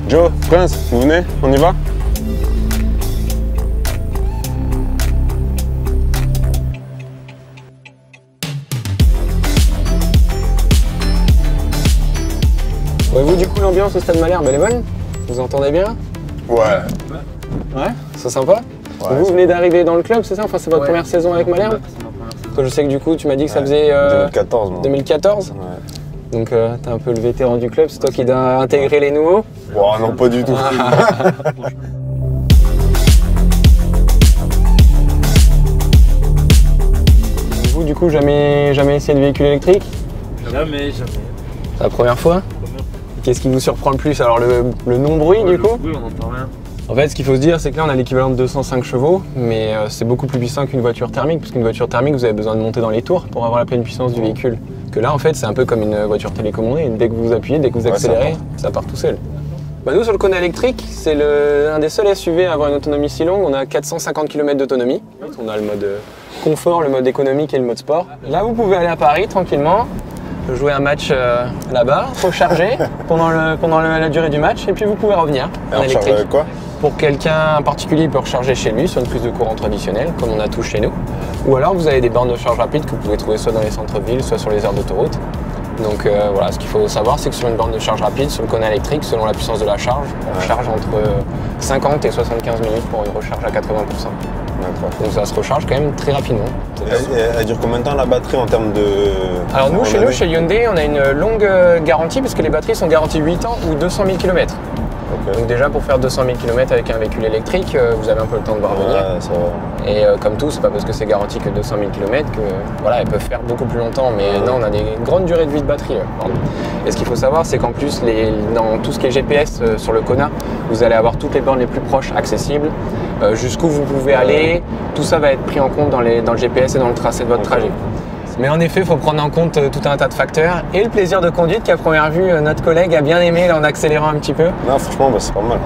Joe, Prince, vous venez? On y va? Ouais, vous, du coup, l'ambiance au Stade Malherbe, elle est bonne? Vous entendez bien? Ouais. Ouais? C'est sympa? Ouais, vous venez d'arriver dans le club, c'est ça? Enfin, c'est votre première saison avec Malherbe? Parce que je sais que du coup, tu m'as dit que ça faisait 2014, moi. 2014? Ouais. Donc, t'es un peu le vétéran du club, c'est toi qui dois intégrer les nouveaux? Bon, non, pas du tout. Vous, du coup, jamais essayé de véhicule électrique? Jamais. C'est la première fois? Qu'est-ce qui vous surprend le plus? Alors, le non-bruit, du coup? Oui, on n'entend rien. En fait, ce qu'il faut se dire, c'est que là, on a l'équivalent de 205 chevaux, mais c'est beaucoup plus puissant qu'une voiture thermique, parce qu'une voiture thermique, vous avez besoin de monter dans les tours pour avoir la pleine puissance du véhicule. Que là, en fait, c'est un peu comme une voiture télécommandée. Dès que vous appuyez, dès que vous accélérez, ça part tout seul. Bah, nous, sur le Kona électrique, c'est un des seuls SUV à avoir une autonomie si longue. On a 450 km d'autonomie. On a le mode confort, le mode économique et le mode sport. Là, vous pouvez aller à Paris tranquillement, jouer un match là-bas, recharger pendant la durée du match, et puis vous pouvez revenir en électrique. Avec quoi? Pour quelqu'un en particulier, il peut recharger chez lui sur une prise de courant traditionnelle, comme on a tous chez nous. Ou alors vous avez des bornes de charge rapide que vous pouvez trouver soit dans les centres-villes, soit sur les aires d'autoroute. Donc voilà, ce qu'il faut savoir, c'est que sur une borne de charge rapide, sur le Kona électrique, selon la puissance de la charge, on charge entre 50 et 75 minutes pour une recharge à 80%. D'accord. Donc ça se recharge quand même très rapidement. Elle dure combien de temps la batterie en termes de... Alors nous, chez Hyundai, on a une longue garantie parce que les batteries sont garanties 8 ans ou 200 000 km. Donc déjà pour faire 200 000 km avec un véhicule électrique, vous avez un peu le temps de voir venir. Et comme tout, c'est pas parce que c'est garanti que 200 000 km que voilà, elles peuvent faire beaucoup plus longtemps. Mais non, on a des grandes durées de vie de batterie. Et ce qu'il faut savoir, c'est qu'en plus, dans tout ce qui est GPS sur le Kona, vous allez avoir toutes les bornes les plus proches accessibles. Jusqu'où vous pouvez aller, tout ça va être pris en compte dans le GPS et dans le tracé de votre trajet. Mais en effet, il faut prendre en compte tout un tas de facteurs et le plaisir de conduite qu'à première vue, notre collègue a bien aimé là, en accélérant un petit peu. Non, franchement, c'est pas mal.